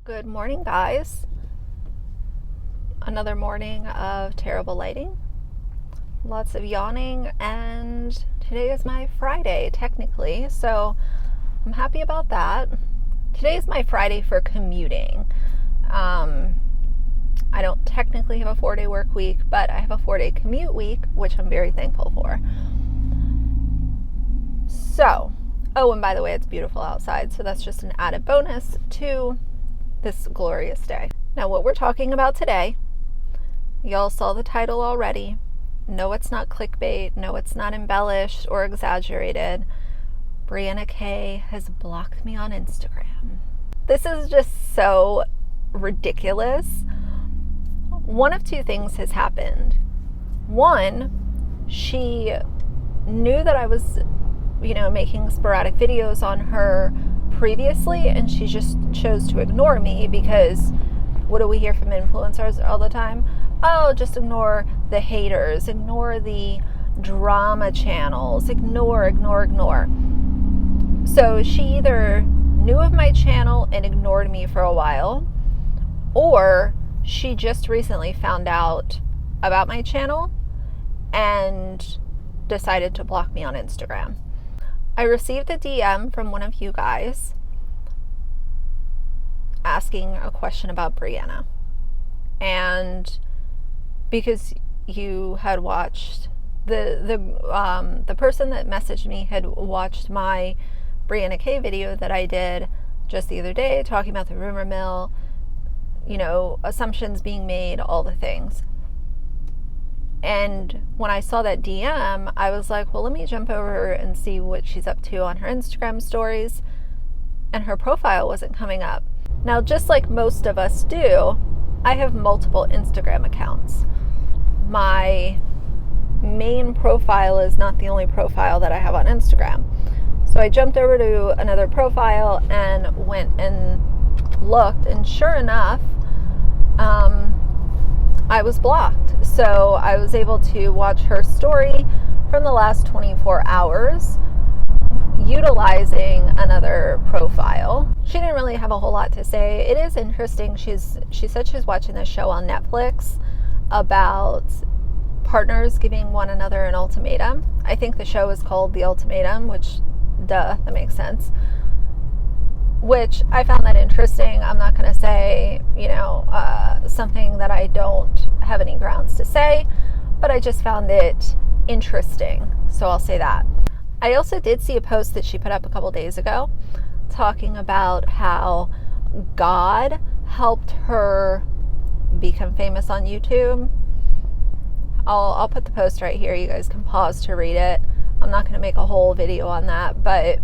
Good morning, guys. Another morning of terrible lighting, lots of yawning, and today is my Friday, technically, so I'm happy about that. Today is my Friday for commuting. I don't technically have a 4-day work week, but I have a 4-day commute week, which I'm very thankful for. So, and by the way, it's beautiful outside, so that's just an added bonus to this glorious day. Now, what we're talking about today, y'all saw the title already. No, it's not clickbait. No, it's not embellished or exaggerated. Brianna K has blocked me on Instagram. This is just so ridiculous. One of two things has happened. One, she knew that I was, making sporadic videos on her previously, and she just chose to ignore me because what do we hear from influencers all the time? Oh, just ignore the haters, ignore the drama channels, ignore. So she either knew of my channel and ignored me for a while, or she just recently found out about my channel and decided to block me on Instagram. I received a DM from one of you guys asking a question about Brianna. And because you had watched the person that messaged me had watched my Brianna K video that I did just the other day, talking about the rumor mill, assumptions being made, all the things. And when I saw that DM, I was like, well, let me jump over and see what she's up to on her Instagram stories. And her profile wasn't coming up. Now, just like most of us do, I have multiple Instagram accounts. My main profile is not the only profile that I have on Instagram. So I jumped over to another profile and went and looked, and sure enough, I was blocked. So I was able to watch her story from the last 24 hours utilizing another profile. She didn't really have a whole lot to say. It is interesting. She said she's watching this show on Netflix about partners giving one another an ultimatum. I think the show is called The Ultimatum, which, that makes sense. Which I found that interesting. I'm not going to say, something that I don't have any grounds to say, but I just found it interesting. So I'll say that. I also did see a post that she put up a couple days ago talking about how God helped her become famous on YouTube. I'll put the post right here. You guys can pause to read it. I'm not going to make a whole video on that, but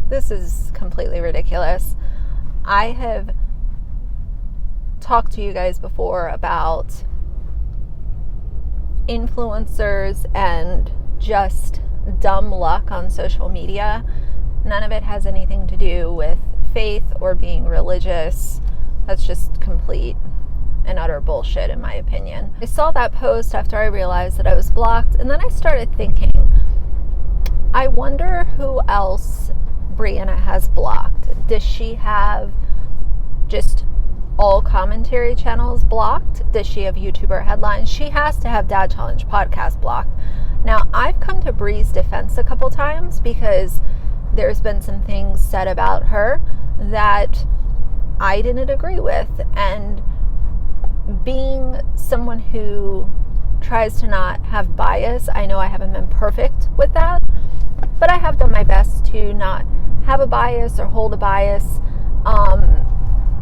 this is completely ridiculous. I have talked to you guys before about influencers and just dumb luck on social media. None of it has anything to do with faith or being religious. That's just complete and utter bullshit, in my opinion. I saw that post after I realized that I was blocked, and then I started thinking, I wonder who else Brianna has blocked. Does she have just all commentary channels blocked? Does she have YouTuber headlines? She has to have Dad Challenge podcast blocked. Now, I've come to Bree's defense a couple times because there's been some things said about her that I didn't agree with. And being someone who tries to not have bias, I know I haven't been perfect with that, but I have done my best to not have a bias or hold a bias.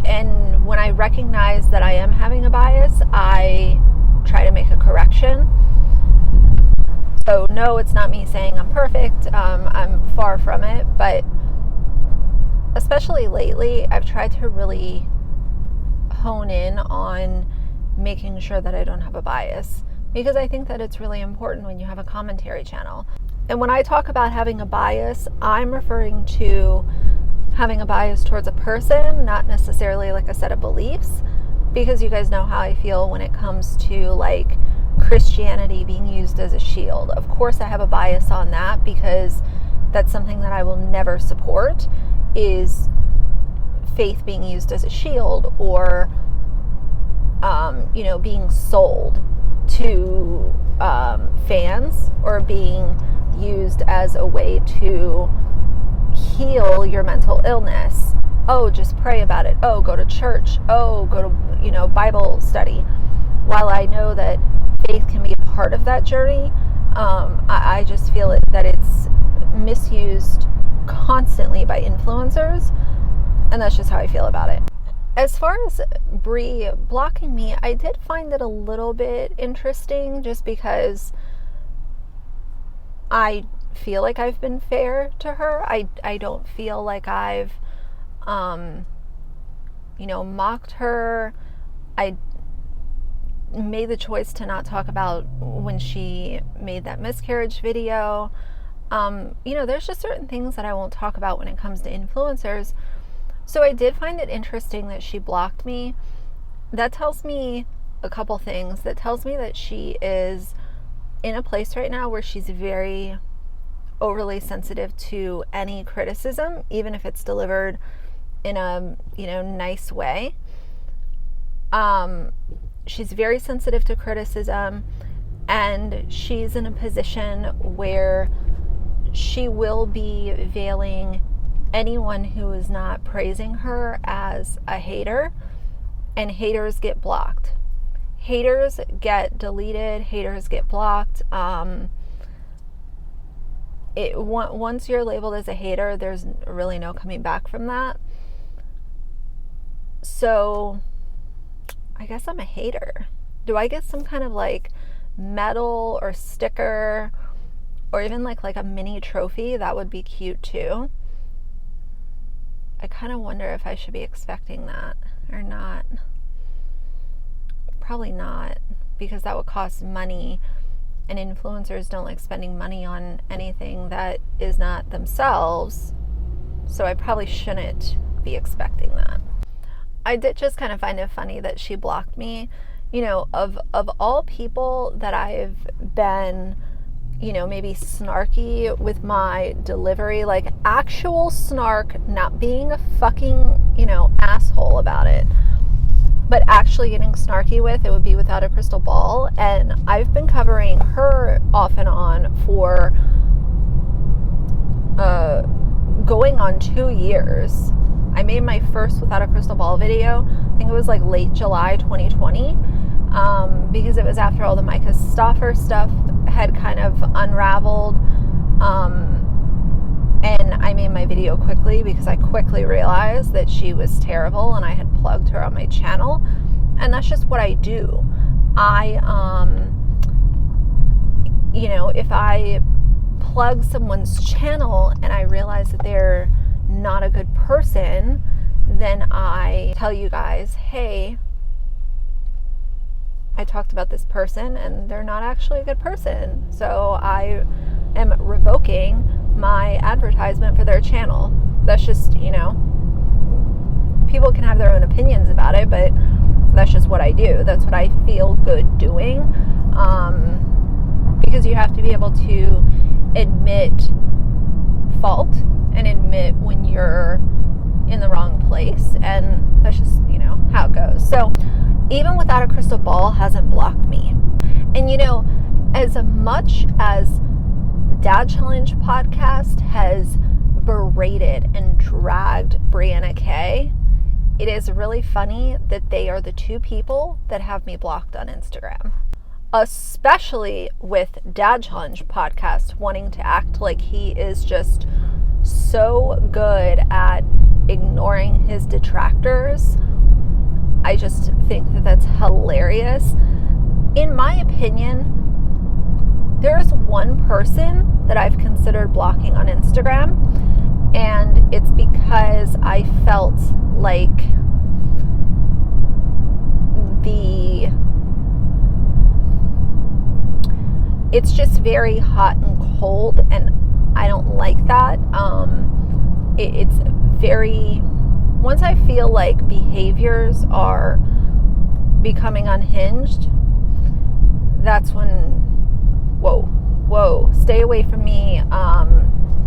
And when I recognize that I am having a bias, I try to make a correction. So no, it's not me saying I'm perfect. I'm far from it, but especially lately, I've tried to really hone in on making sure that I don't have a bias, because I think that it's really important when you have a commentary channel. And when I talk about having a bias, I'm referring to having a bias towards a person, not necessarily like a set of beliefs, because you guys know how I feel when it comes to like Christianity being used as a shield. Of course I have a bias on that because that's something that I will never support, is faith being used as a shield, or being sold to fans, or being used as a way to heal your mental illness. Oh, just pray about it. Oh, go to church. Oh, go to Bible study. While I know that faith can be a part of that journey, I just feel that it's misused constantly by influencers, and that's just how I feel about it. As far as Brie blocking me, I did find it a little bit interesting, just because I feel like I've been fair to her. I don't feel like I've mocked her. I made the choice to not talk about when she made that miscarriage video. There's just certain things that I won't talk about when it comes to influencers. So I did find it interesting that she blocked me. That tells me a couple things. That tells me that she is in a place right now where she's very overly sensitive to any criticism, even if it's delivered in a nice way. She's very sensitive to criticism, and she's in a position where she will be veiling anyone who is not praising her as a hater, and haters get blocked. Haters get deleted, haters get blocked. Once you're labeled as a hater, there's really no coming back from that. So I guess I'm a hater. Do I get some kind of like medal or sticker, or even like a mini trophy? That would be cute too. I kind of wonder if I should be expecting that or not. Probably not, because that would cost money, and influencers don't like spending money on anything that is not themselves. So I probably shouldn't be expecting that. I did just kind of find it funny that she blocked me. Of all people that I've been, maybe snarky with my delivery, like actual snark, not being a fucking, asshole about it, but actually getting snarky with, it would be Without a Crystal Ball. And I've been covering her off and on for going on 2 years. I made my first Without a Crystal Ball video, I think it was like late July 2020, because it was after all the Micah Stauffer stuff had kind of unraveled, and I made my video quickly because I quickly realized that she was terrible, and I had plugged her on my channel, and that's just what I do. If I plug someone's channel and I realize that they're not a good person, then I tell you guys, hey, I talked about this person and they're not actually a good person, so I am revoking my advertisement for their channel. That's just, people can have their own opinions about it, but that's just what I do. That's what I feel good doing, because you have to be able to admit fault and admit when you're in the wrong place, and that's just how it goes. So even Without a Crystal Ball hasn't blocked me. And as much as Dad Challenge podcast has berated and dragged Brianna K, it is really funny that they are the two people that have me blocked on Instagram. Especially with Dad Challenge podcast wanting to act like he is just so good at ignoring his detractors. I just think that that's hilarious. In my opinion, there is one person that I've considered blocking on Instagram, and it's because I felt like it's just very hot and cold, and I don't like that. It's very, once I feel like behaviors are becoming unhinged, that's when, whoa, stay away from me,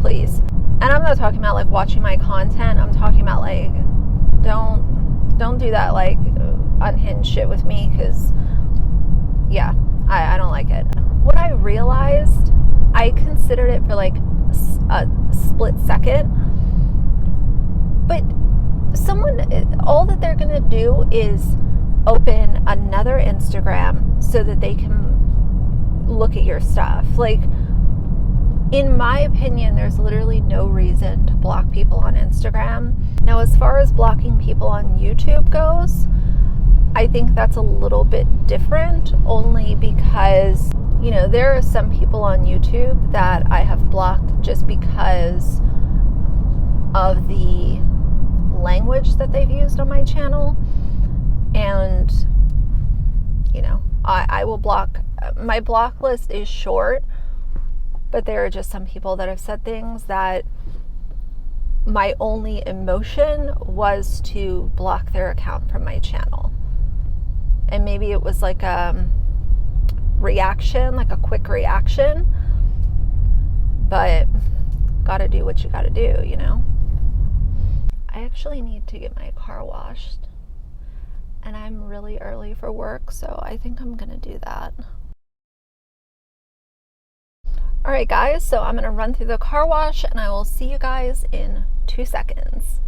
please. And I'm not talking about like watching my content. I'm talking about like don't do that like unhinged shit with me, because yeah, I don't like it. What I realized, I considered it for like a split second, but all that they're gonna do is open another Instagram so that they can look at your stuff. Like, in my opinion, there's literally no reason to block people on Instagram. Now, as far as blocking people on YouTube goes, I think that's a little bit different, only because, you know, there are some people on YouTube that I have blocked just because of the language that they've used on my channel. And, you know, I will block. My block list is short, but there are just some people that have said things that my only emotion was to block their account from my channel. And maybe it was like a reaction, like a quick reaction, but gotta do what you gotta do, you know? I actually need to get my car washed, and I'm really early for work, so I think I'm gonna do that. All right, guys, so I'm gonna run through the car wash, and I will see you guys in 2 seconds.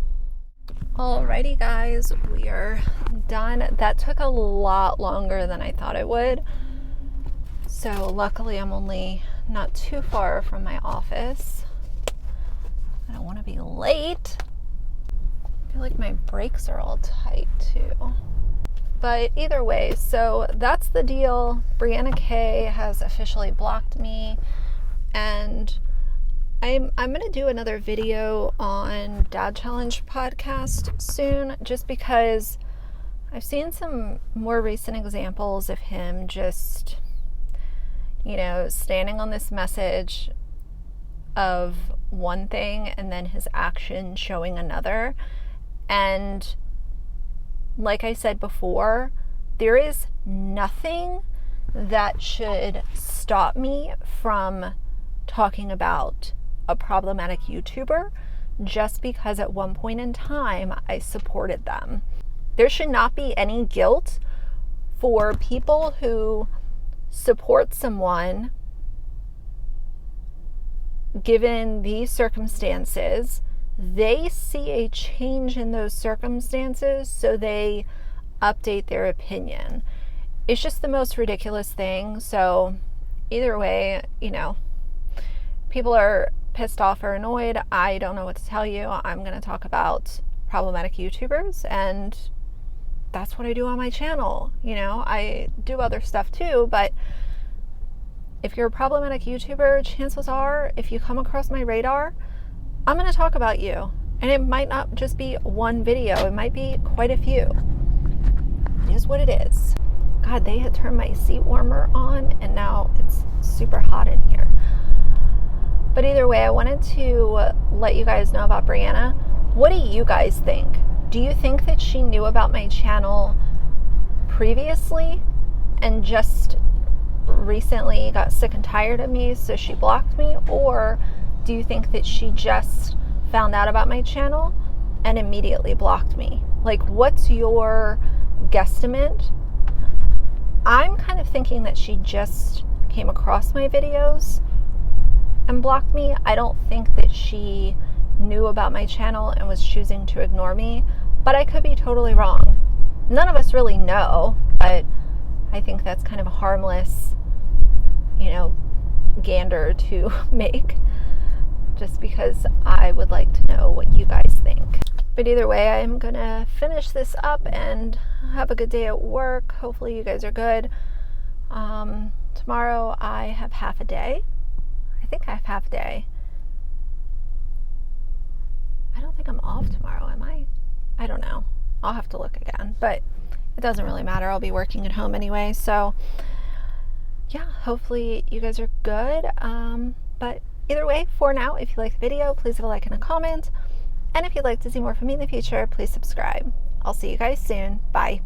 Alrighty, guys, we are done. That took a lot longer than I thought it would. So luckily I'm only not too far from my office. I don't want to be late. I feel like my brakes are all tight too. But either way, so that's the deal. Brianna K has officially blocked me, and I'm going to do another video on Dad Challenge podcast soon, just because I've seen some more recent examples of him just, you know, standing on this message of one thing and then his action showing another. And like I said before, there is nothing that should stop me from talking about a problematic YouTuber just because at one point in time I supported them. There should not be any guilt for people who support someone given these circumstances. They see a change in those circumstances, so they update their opinion. It's just the most ridiculous thing. So either way, you know, people are pissed off or annoyed. I don't know what to tell you. I'm going to talk about problematic YouTubers, and that's what I do on my channel. You know, I do other stuff too, but if you're a problematic YouTuber, chances are, if you come across my radar, I'm going to talk about you. And it might not just be one video. It might be quite a few. It is what it is. God, they had turned my seat warmer on, and now it's super hot in here. But either way, I wanted to let you guys know about Brianna. What do you guys think? Do you think that she knew about my channel previously and just recently got sick and tired of me, so she blocked me? Or do you think that she just found out about my channel and immediately blocked me? Like, what's your guesstimate? I'm kind of thinking that she just came across my videos and blocked me. I don't think that she knew about my channel and was choosing to ignore me, but I could be totally wrong. None of us really know, but I think that's kind of a harmless, you know, gander to make, just because I would like to know what you guys think. But either way, I'm gonna finish this up and have a good day at work. Hopefully you guys are good. Tomorrow I have half a day. I think I have half a day. I don't think I'm off tomorrow, am I? I don't know. I'll have to look again, but it doesn't really matter. I'll be working at home anyway. So yeah, hopefully you guys are good. But either way, for now, if you like the video, please leave a like and a comment. And if you'd like to see more from me in the future, please subscribe. I'll see you guys soon. Bye.